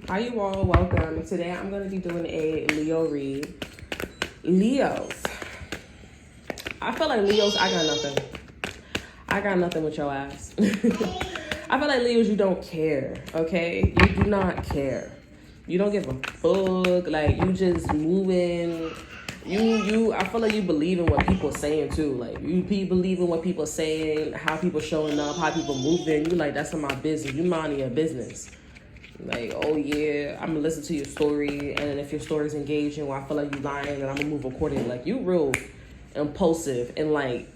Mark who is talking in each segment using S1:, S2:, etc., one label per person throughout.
S1: Hi, you all. Welcome. Today I'm going to be doing a Leo read. Leos. I feel like Leos, I got nothing. I got nothing with your ass. I feel like Leos, you don't care, okay? You do not care. You don't give a fuck. Like, you just moving. I feel like you believe in what people saying too. Like, you believe in what people saying, how people showing up, how people moving. You like, that's not my business. You minding your business. Like, oh yeah, I'm gonna listen to your story, and then if your story's engaging or I feel like you lying, then I'm gonna move accordingly. Like, you real impulsive, and like,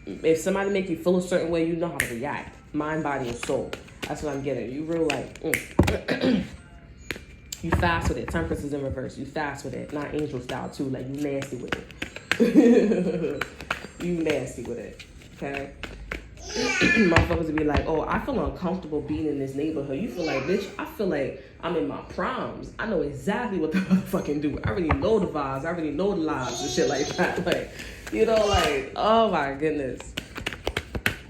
S1: if somebody make you feel a certain way, you know how to react. Mind, body, and soul. That's what I'm getting. You real like, you fast with it. Temperance is in reverse. You fast with it, not angel style too. Like, you nasty with it. You nasty with it. Okay. Motherfuckers would be like, oh, I feel uncomfortable being in this neighborhood. You feel like, bitch, I feel like I'm in my primes. I know exactly what the motherfucking do. I already know the vibes. I already know the lies and shit like that. Like, you know, like, oh my goodness.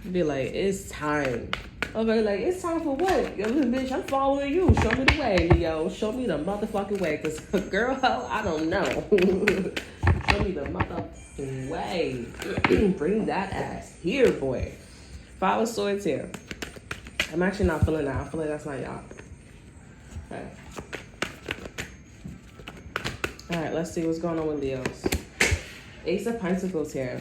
S1: Be like, it's time. Okay, like, it's time for what? Yo, listen, bitch, I'm following you. Show me the way, Leo. Show me the motherfucking way. Because, girl, I don't know. Show me the motherfucking way. Bring that ass here, boy. Five of Swords here. I'm actually not feeling that. I feel like that's not y'all. Okay. Alright, let's see what's going on with Leos. Ace of Pentacles here.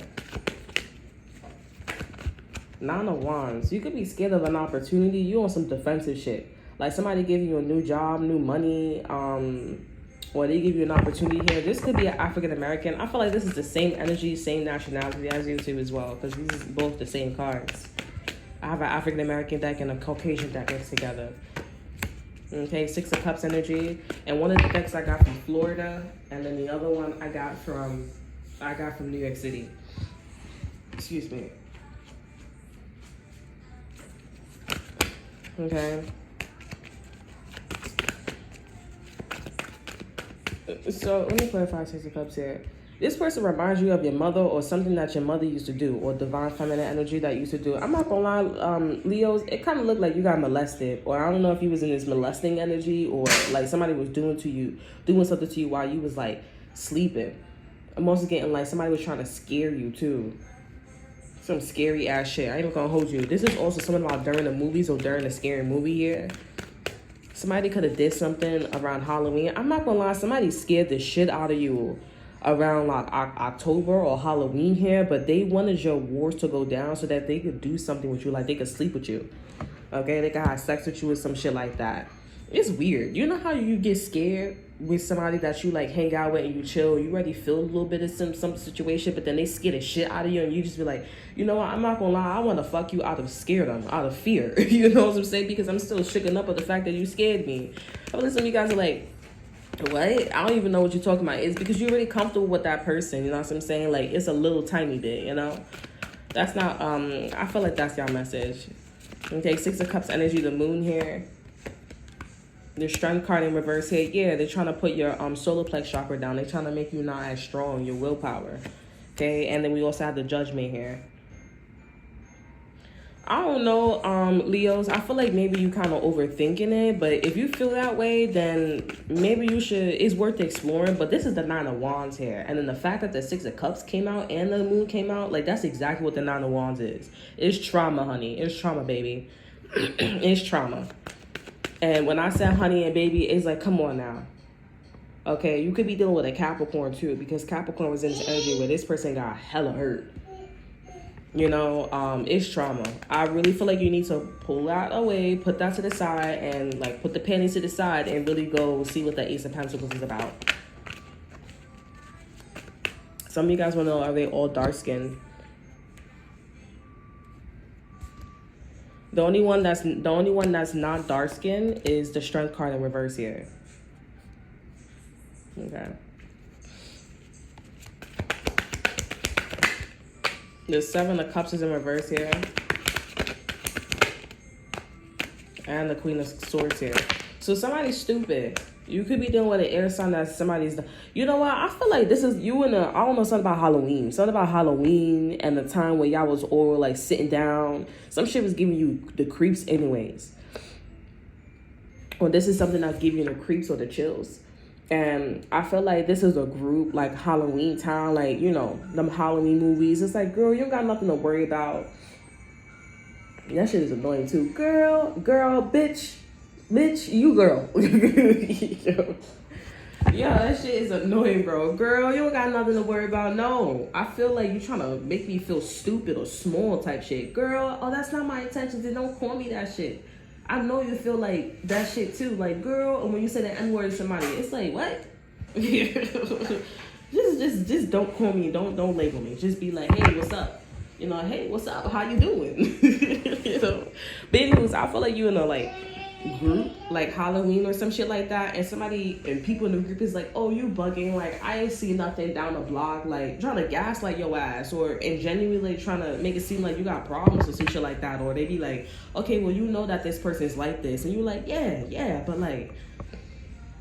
S1: Nine of Wands. You could be scared of an opportunity. You on some defensive shit. Like, somebody give you a new job, new money, or they give you an opportunity here. This could be an African American. I feel like this is the same energy, same nationality as you two as well, because these are both the same cards. I have an African American deck and a Caucasian deck mixed together. Okay, Six of Cups energy, and one of the decks I got from Florida, and then the other one I got from New York City. Excuse me. Okay. So let me clarify Six of Cups here. This person reminds you of your mother or something that your mother used to do, or divine feminine energy that used to do. I'm not gonna lie, Leos, it kind of looked like you got molested, or I don't know if you was in this molesting energy, or like somebody was doing something to you while you was like sleeping. I'm also getting like somebody was trying to scare you too. Some scary ass shit. I ain't gonna hold you. This is also something about during the movies or during a scary movie here. Somebody could have did something around Halloween. I'm not gonna lie, somebody scared the shit out of you around like October or Halloween here, but they wanted your wars to go down so that they could do something with you, like they could sleep with you. Okay, they could have sex with you or some shit like that. It's weird. You know how you get scared with somebody that you like hang out with and you chill, you already feel a little bit of some situation, but then they scare the shit out of you and you just be like, you know what, I'm not gonna lie, I wanna fuck you out of scaredom, out of fear. You know what I'm saying? Because I'm still shooken up at the fact that you scared me. I believe some of you guys are like, what? I don't even know what you're talking about. It's because you're really comfortable with that person, you know what I'm saying? Like, it's a little tiny bit, you know? That's not, I feel like that's your message. Okay, Six of Cups energy, the moon here. The Strength card in reverse here. Yeah, they're trying to put your solar plex chakra down. They're trying to make you not as strong, your willpower. Okay, and then we also have the Judgment here. I don't know, Leos. I feel like maybe you kind of overthinking it, but if you feel that way, then maybe you should. It's worth exploring. But this is the Nine of Wands here, and then the fact that the Six of Cups came out and the Moon came out, like that's exactly what the Nine of Wands is. It's trauma, honey. It's trauma, baby. It's trauma. And when I said honey and baby, it's like, come on now. Okay, you could be dealing with a Capricorn too, because Capricorn was in this energy where this person got hella hurt. You know, it's trauma. I really feel like you need to pull that away, put that to the side, and like put the panties to the side and really go see what the Ace of Pentacles is about. Some of you guys want to know, are they all dark skinned? The only one that's not dark skinned is the Strength card in reverse here. Okay. The Seven of Cups is in reverse here. And the Queen of Swords here. So somebody's stupid. You could be dealing with an air sign that somebody's... You know what? I feel like this is you in a... I don't know, something about Halloween. Something about Halloween and the time where y'all was all like sitting down. Some shit was giving you the creeps anyways. or this is something that's giving you the creeps or the chills. And I feel like this is a group like Halloween Town, like, you know, them Halloween movies. It's like, girl, you don't got nothing to worry about. That shit is annoying too. Girl, bitch, you girl. Yeah, that shit is annoying, bro. Girl, you don't got nothing to worry about. No, I feel like you trying to make me feel stupid or small type shit. Girl, oh, that's not my intentions. Then don't call me that shit. I know you feel like that shit too. Like, girl, and when you say the N-word to somebody, it's like, what? just don't call me. Don't label me. Just be like, hey, what's up? You know, hey, what's up? How you doing? You know, but anyways, I feel like you in a like group like Halloween or some shit like that, and somebody and people in the group is like, oh, you bugging, like I ain't see nothing down the block, like trying to gaslight your ass, or and genuinely trying to make it seem like you got problems or some shit like that. Or they be like, okay, well, you know that this person's like this, and you're like, yeah, but like,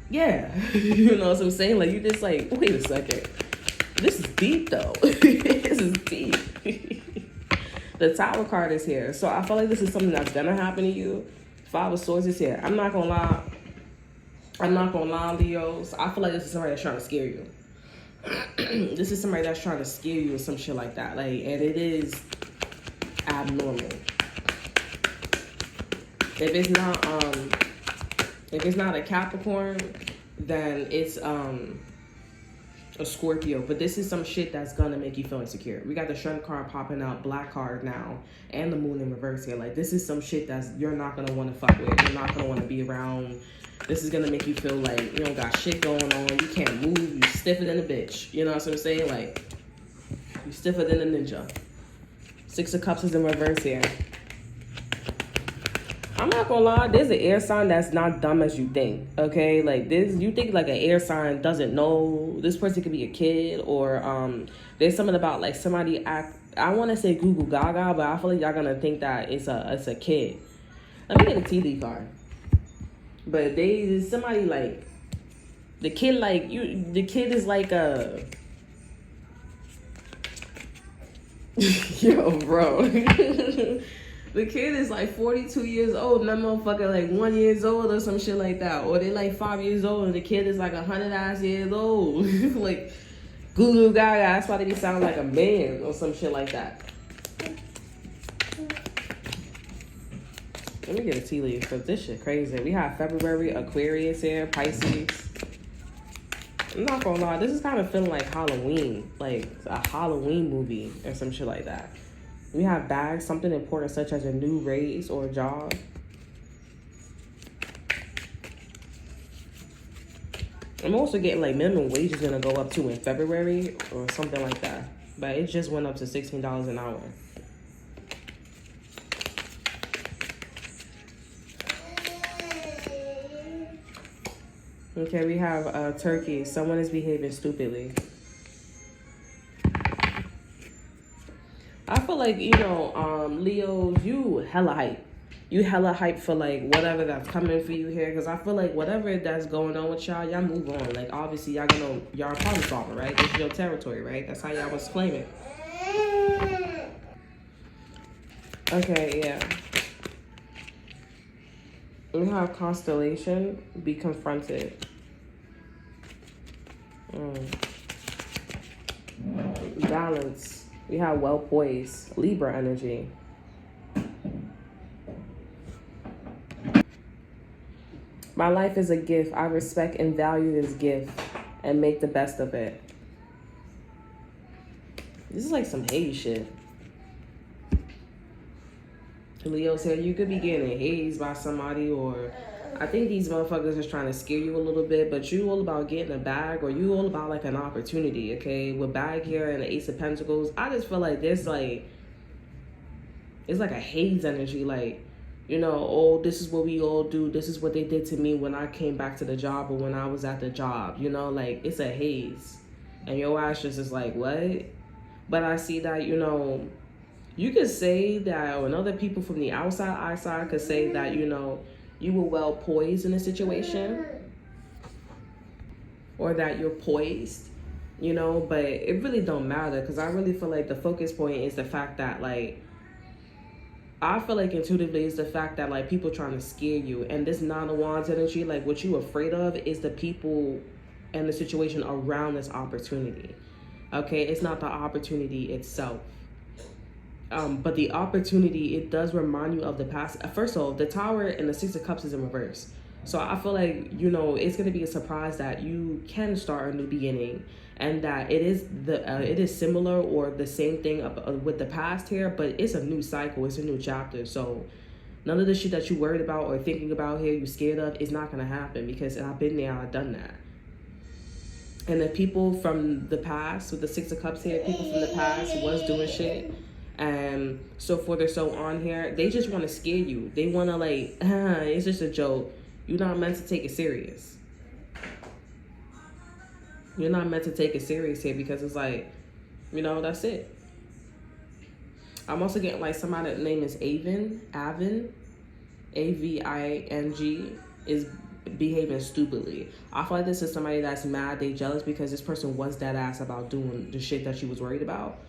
S1: yeah. You know what I'm saying? Like, you just like, wait a second, this is deep though. This is deep. The Tower card is here, so I feel like this is something that's gonna happen to you. Five of Swords is here. I'm not gonna lie, Leos. I feel like this is somebody that's trying to scare you. This is somebody that's trying to scare you or some shit like that. Like, and it is abnormal. If it's not a Capricorn, then it's a Scorpio. But this is some shit that's gonna make you feel insecure. We got the Strength card popping out, Black card now, and the Moon in reverse here. Like, this is some shit that's you're not gonna want to fuck with. You're not gonna want to be around. This is gonna make you feel like you don't got shit going on. You can't move. You stiffer than a bitch. You know what I'm saying? Like, you stiffer than a ninja. Six of Cups is in reverse here. I'm not gonna lie, there's an air sign that's not dumb as you think, okay? Like, this, you think like an air sign doesn't know, this person could be a kid, or there's something about like somebody act, I want to say Google Gaga, but I feel like y'all gonna think that it's a kid. Let me get a TV card. But somebody like, the kid like, the kid is like a, yo, bro. The kid is like 42 years old and that motherfucker like 1 year old or some shit like that. Or they like 5 years old and the kid is like 100 ass years old. Like, Goo Gaga, that's why they sound like a man or some shit like that. Let me get a tea leaf because this shit crazy. We have February, Aquarius here, Pisces. I'm not gonna lie, this is kind of feeling like Halloween. Like a Halloween movie or some shit like that. We have bags, something important such as a new raise or a job. I'm also getting like minimum wage is gonna go up too in February or something like that. But it just went up to $16 an hour. Okay, we have Turkey. Someone is behaving stupidly. I feel like, you know, Leos, you hella hype. You hella hype for, like, whatever that's coming for you here. Because I feel like whatever that's going on with y'all move on. Like, obviously, y'all a problem solver, right? This is your territory, right? That's how y'all was claiming. Okay, yeah. We have Constellation, be confronted. Balance. We have well poised, Libra energy. My life is a gift. I respect and value this gift and make the best of it. This is like some haze shit. Leo said you could be getting hazed by somebody, or I think these motherfuckers are trying to scare you a little bit, but you all about getting a bag, or you all about like an opportunity, okay? With bag here and the Ace of Pentacles, I just feel like there's like, it's like a haze energy, like, you know, oh, this is what we all do. This is what they did to me when I came back to the job or when I was at the job, you know, like it's a haze. And your ass just is like, what? But I see that, you know, you could say that, or other people from the outside could say that, you know, you were well poised in a situation, or that you're poised, you know, but it really don't matter, because I really feel like the focus point is the fact that, like, I feel like intuitively is the fact that like people trying to scare you, and this Nine of Wands energy, like what you afraid of is the people and the situation around this opportunity. Okay, it's not the opportunity itself. But the opportunity, it does remind you of the past. First of all, the Tower and the Six of Cups is in reverse. So I feel like, you know, it's going to be a surprise that you can start a new beginning, and that it is similar or the same thing with the past here, but it's a new cycle, it's a new chapter. So none of the shit that you worried about or thinking about here, you scared of, is not going to happen, because I've been there, I've done that. And the people from the past, with the Six of Cups here, people from the past was doing shit and so forth or so on here, they just want to scare you. They want to like, it's just a joke. You're not meant to take it serious. You're not meant to take it serious here, because it's like, you know, that's it. I'm also getting like somebody's name is Avin, Aving, is behaving stupidly. I feel like this is somebody that's mad, they jealous because this person was that ass about doing the shit that she was worried about.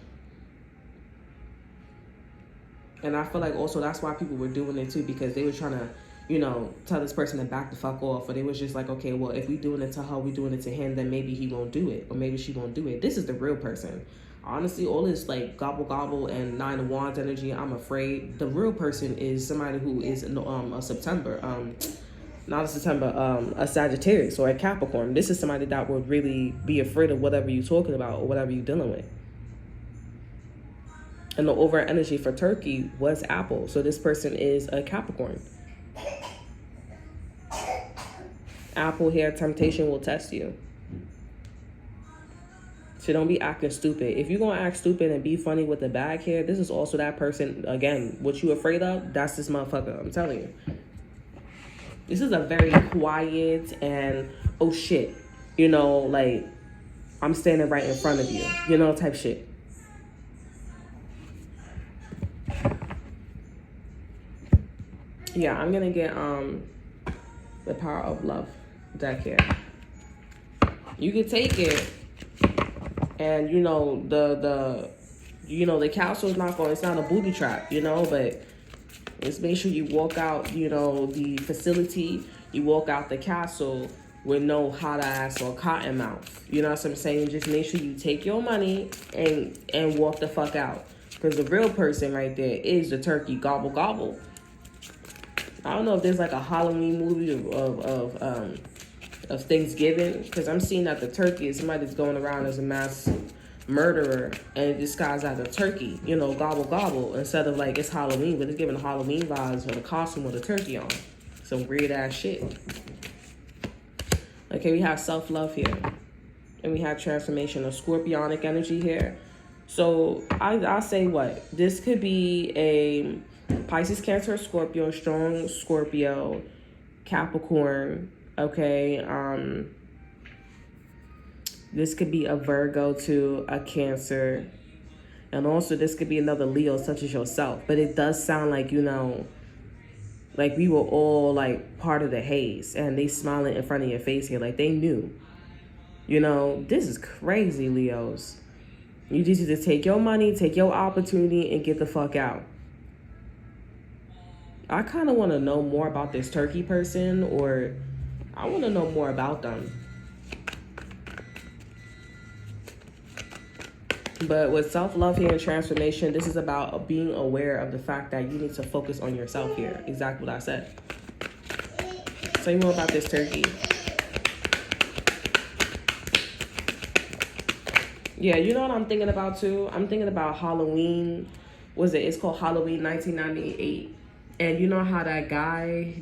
S1: And I feel like also that's why people were doing it too, because they were trying to, you know, tell this person to back the fuck off. Or they was just like, okay, well, if we doing it to her, we doing it to him, then maybe he won't do it. Or maybe she won't do it. This is the real person. Honestly, all this like gobble and Nine of Wands energy, I'm afraid. The real person is somebody who is a Sagittarius or a Capricorn. This is somebody that would really be afraid of whatever you're talking about or whatever you're dealing with. And the over energy for Turkey was Apple. So this person is a Capricorn. Apple here, temptation will test you. So don't be acting stupid. If you're going to act stupid and be funny with the bag here, this is also that person. Again, what you afraid of, that's this motherfucker. I'm telling you. This is a very quiet and, oh shit, you know, like, I'm standing right in front of you, you know, type shit. Yeah, I'm gonna get the Power of Love deck here. You can take it, and you know the castle is not going. It's not a booby trap, you know. But just make sure you walk out, you know, the facility. You walk out the castle with no hot ass or cotton mouth. You know what I'm saying? Just make sure you take your money and walk the fuck out, because the real person right there is the turkey. Gobble gobble. I don't know if there's like a Halloween movie of Thanksgiving, because I'm seeing that the turkey is somebody that's going around as a mass murderer and disguised as a turkey, you know, gobble gobble, instead of like it's Halloween, but it's giving Halloween vibes with a costume with a turkey on. Some weird ass shit. Okay, we have self-love here, and we have transformation of Scorpionic energy here. So I say what this could be: a Pisces, Cancer, Scorpio, strong Scorpio, Capricorn. Okay, this could be a Virgo to a Cancer, and also this could be another Leo such as yourself. But it does sound like, you know, like we were all like part of the haze, and they smiling in front of your face here, like they knew. You know, this is crazy, Leos. You just need to take your money, take your opportunity, and get the fuck out. I kind of want to know more about this turkey person, or I want to know more about them. But with self-love here and transformation, this is about being aware of the fact that you need to focus on yourself here. Exactly what I said. Say more about this turkey. Yeah, you know what I'm thinking about too? I'm thinking about Halloween. It's called Halloween 1998. And you know how that guy,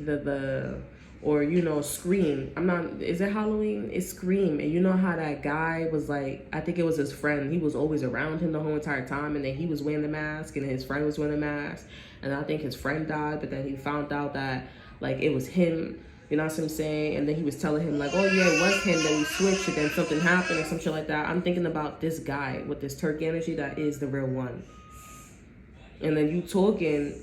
S1: or you know, Scream. Is it Halloween? It's Scream. And you know how that guy was like, I think it was his friend. He was always around him the whole entire time. And then he was wearing the mask and his friend was wearing the mask. And I think his friend died, but then he found out that like it was him. You know what I'm saying? And then he was telling him like, oh yeah, it was him. Then we switched and then something happened or some shit like that. I'm thinking about this guy with this turkey energy that is the real one. And then you talking,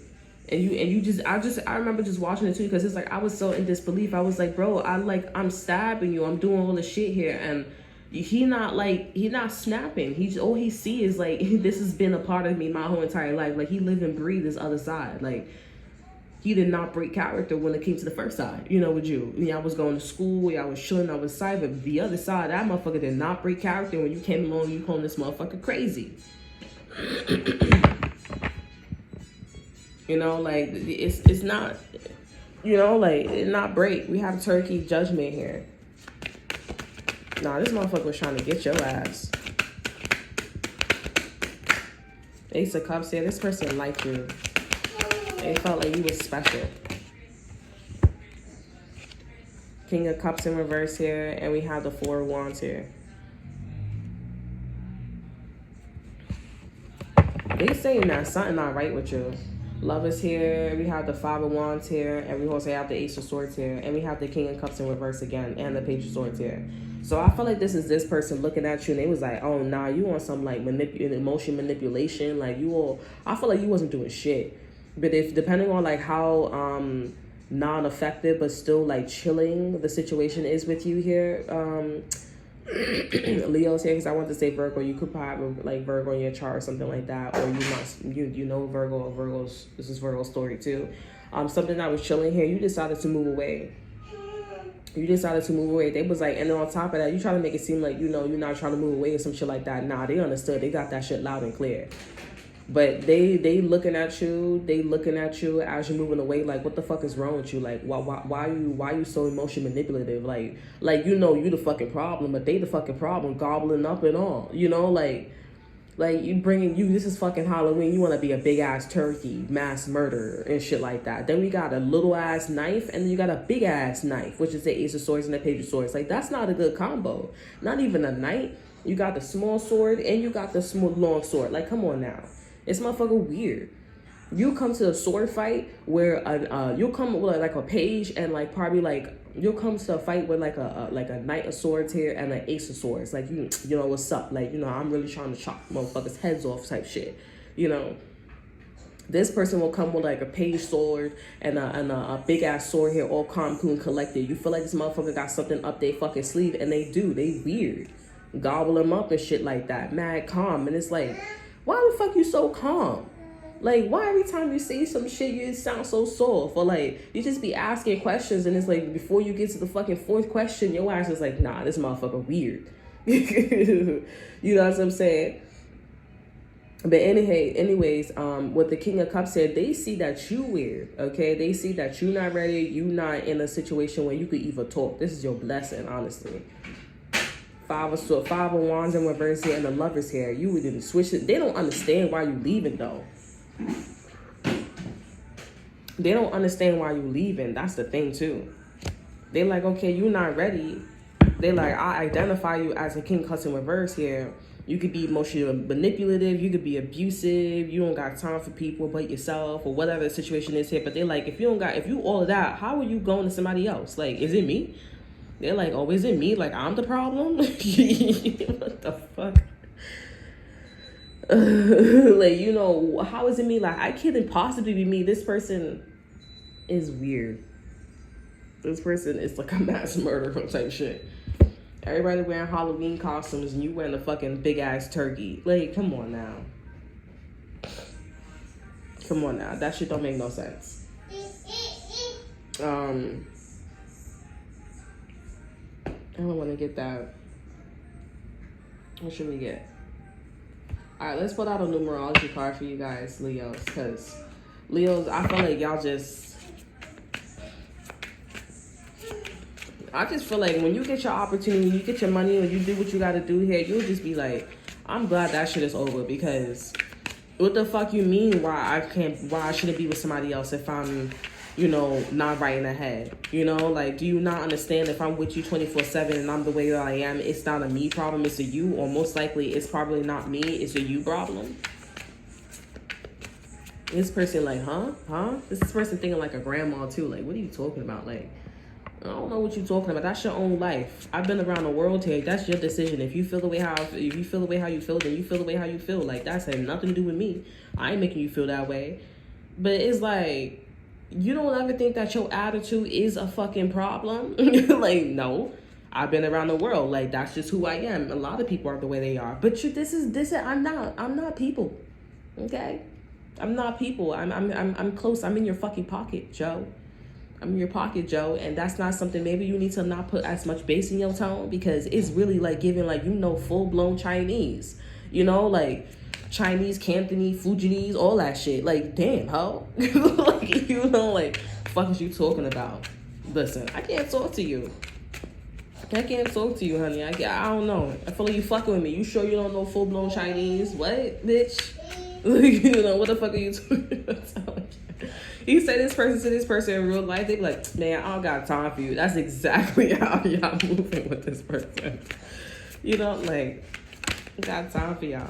S1: and I remember just watching it too, because it's like I was so in disbelief. I was like, bro, I'm stabbing you. I'm doing all this shit here, and he not snapping. He's all he see is like this has been a part of me my whole entire life. Like he lived and breathed this other side. Like he did not break character when it came to the first side. You know, with you. I was going to school, I was chilling, I was side, but the other side, that motherfucker did not break character. When you came along, you calling this motherfucker crazy. You know, like it's not, you know, like it not break. We have turkey judgment here. Nah, this motherfucker was trying to get your ass. Ace of Cups here. This person liked you. They felt like you was special. King of Cups in reverse here, and we have the Four of Wands here. They saying that something not right with you. Love is here. We have the Five of Wands here, and we also have the Ace of Swords here, and we have the King of Cups in reverse again, and the Page of Swords here. So I feel like this is this person looking at you, and they was like, "Oh, nah, you want some like emotion manipulation? Like you all." I feel like you wasn't doing shit, but if depending on like how non-effective but still like chilling the situation is with you here, Leo's here, because I want to say Virgo. You could probably have like Virgo in your chart or something like that, or you know Virgo or Virgo's. This is Virgo's story too. Something that was chilling here. You decided to move away. You decided to move away. They was like, and then on top of that, you try to make it seem like, you know, you're not trying to move away or some shit like that. Nah, they understood. They got that shit loud and clear. But they looking at you. They looking at you as you're moving away. Like, what the fuck is wrong with you? Like, why you so emotion manipulative? Like you know you the fucking problem, but they the fucking problem, gobbling up and all. You know, like you bringing you. This is fucking Halloween. You want to be a big ass turkey, mass murder and shit like that. Then we got a little ass knife, and then you got a big ass knife, which is the Ace of Swords and the Page of Swords. Like that's not a good combo. Not even a knight. You got the small sword and you got the smooth long sword. Like, come on now. It's motherfucker weird. You come to a sword fight where you'll come with like a page and like probably like you'll come to a fight with like a knight of swords here and an ace of swords. Like you know what's up? Like, you know, I'm really trying to chop motherfuckers' heads off type shit. You know, this person will come with like a page sword and a big ass sword here, all calm, cool, and collected. You feel like this motherfucker got something up their fucking sleeve, and they do. They weird, gobble them up and shit like that. Mad calm, and it's like, why the fuck you so calm? Like, why every time you say some shit, you sound so soft? Or, like, you just be asking questions, and it's like, before you get to the fucking fourth question, your ass is like, nah, this motherfucker weird. You know what I'm saying? But anyways, what the King of Cups said, they see that you weird, okay? They see that you not ready, you not in a situation where you could even talk. This is your blessing, honestly. Five of Wands in reverse here, and the Lovers here. You didn't switch it. They don't understand why you leaving, though. They don't understand why you leaving. That's the thing too. They like, okay, you're not ready. They like, I identify you as a King of Cups in reverse here. You could be emotionally manipulative. You could be abusive. You don't got time for people but yourself, or whatever the situation is here. But they like, if you all of that, how are you going to somebody else? Like, is it me? They're like, oh, is it me? Like, I'm the problem? What the fuck? Like, you know, how is it me? Like, I can't possibly be me. This person is weird. This person is like a mass murderer type shit. Everybody wearing Halloween costumes and you wearing a fucking big ass turkey. Like, come on now. Come on now. That shit don't make no sense. I don't want to get that. What should we get? All right, let's put out a numerology card for you guys, Leos, because Leos, I feel like y'all I just feel like when you get your opportunity, you get your money, or you do what you got to do here, you'll just be like, I'm glad that shit is over, because what the fuck you mean why I shouldn't be with somebody else if I'm, you know, not right in the head? You know, like, do you not understand if I'm with you 24/7 and I'm the way that I am, it's not a me problem, it's a you, or most likely it's probably not me, it's a you problem? This person like, huh? This person thinking like a grandma too. Like, what are you talking about? Like, I don't know what you're talking about. That's your own life. I've been around the world here. That's your decision. If you feel the way how you feel, then you feel the way how you feel. Like, that's had nothing to do with me. I ain't making you feel that way. But it's like, you don't ever think that your attitude is a fucking problem? Like, no. I've been around the world. Like, that's just who I am. A lot of people are the way they are. But this is I'm not people. Okay? I'm not people. I'm close. I'm in your fucking pocket, Joe. I'm in your pocket, Joe. And that's not something, maybe you need to not put as much bass in your tone, because it's really like giving, like, full-blown Chinese. Like Chinese, Cantonese, Fujianese, all that shit. Like, damn, ho. Like, fuck is you talking about? Listen, I can't talk to you. I can't talk to you, honey. I don't know. I feel like you fucking with me. You sure you don't know full-blown Chinese? What, bitch? What the fuck are you talking about? You say this person to this person in real life, they be like, man, I don't got time for you. That's exactly how y'all moving with this person. Like, got time for y'all.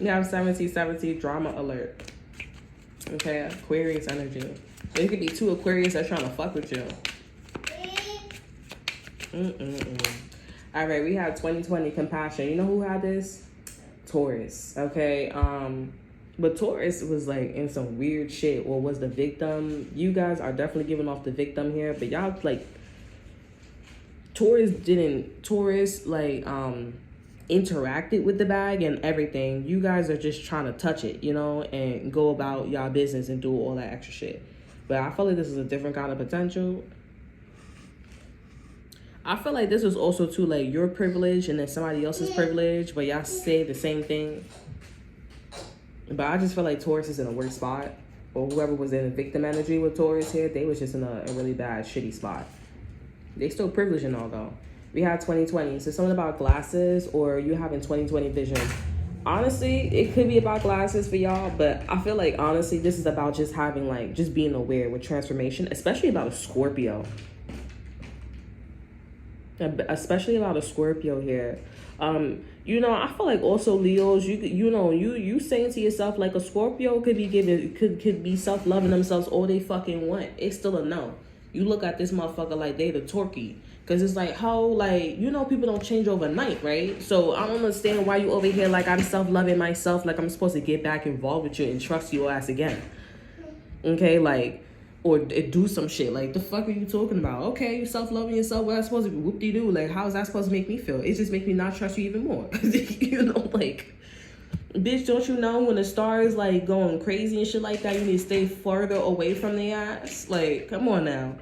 S1: We have 1717 drama alert. Okay, Aquarius energy. It could be two Aquarius that's trying to fuck with you. All right, we have 2020 compassion. You know who had this? Taurus. Okay, but Taurus was like in some weird shit, or was the victim. You guys are definitely giving off the victim here, but y'all like Taurus like interacted with the bag and everything. You guys are just trying to touch it, and go about y'all business and do all that extra shit. But I feel like this is a different kind of potential. I feel like this was also too, like, your privilege and then somebody else's privilege, but y'all say the same thing. But I just feel like Taurus is in a worse spot, or whoever was in the victim energy with Taurus here, they was just in a really bad, shitty spot. They still privileged and all, though. We have 2020, so something about glasses, or you having 2020 vision. Honestly, it could be about glasses for y'all, but I feel like, honestly, this is about just having, like, just being aware with transformation, especially about a Scorpio. Especially about a Scorpio here. I feel like also Leos, you saying to yourself, like, a Scorpio could be self-loving themselves all they fucking want. It's still a no. You look at this motherfucker like they the turkey. Because it's like, how, like, people don't change overnight, right? So I don't understand why you over here like, I'm self-loving myself, like I'm supposed to get back involved with you and trust your ass again. Okay, like, or do some shit. Like, the fuck are you talking about? Okay, you self-loving yourself. What am I supposed to be? Whoop-de-doo. Like, how is that supposed to make me feel? It just makes me not trust you even more. Like, bitch, don't you know when the star is, like, going crazy and shit like that, you need to stay further away from the ass? Like, come on now.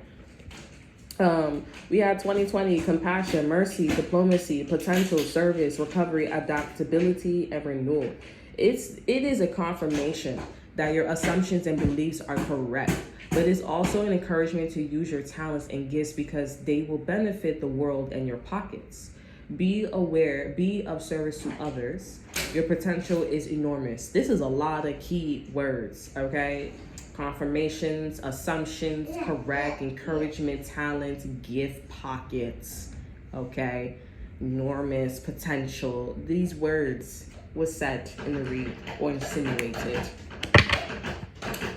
S1: We had 2020, compassion, mercy, diplomacy, potential, service, recovery, adaptability, and renewal. It is a confirmation that your assumptions and beliefs are correct. But it's also an encouragement to use your talents and gifts because they will benefit the world and your pockets. Be aware, be of service to others. Your potential is enormous. This is a lot of key words, okay? Confirmations, assumptions, correct, encouragement, talents, gift, pockets, okay? Enormous, potential. These words were said in the read or insinuated.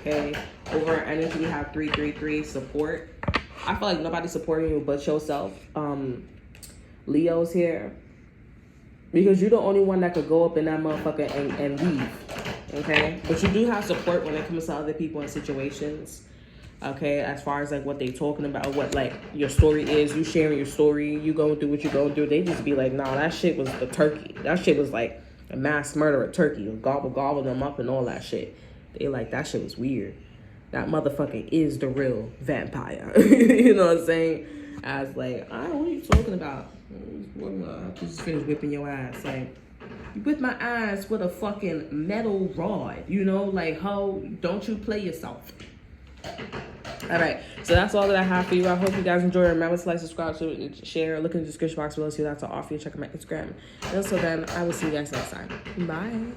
S1: Okay, over our energy, we have 333 support. I feel like nobody's supporting you but yourself. Leo's here because you're the only one that could go up in that motherfucker and leave. Okay, but you do have support when it comes to other people and situations. Okay, as far as like what they talking about, what like your story is, you sharing your story, you going through what you going through. They just be like, nah, that shit was the turkey. That shit was like a mass murder of turkey. Gobble them up and all that shit. They like, that shit was weird. That motherfucker is the real vampire. You know what I'm saying? I was like, what are you talking about? I just finished whipping your ass. Like, you whip my ass with a fucking metal rod. Like, how don't you play yourself? All right, so that's all that I have for you. I hope you guys enjoy. Remember to like, subscribe, share, look in the description box below, see what I have to offer you. Check out my Instagram. And until then, I will see you guys next time. Bye.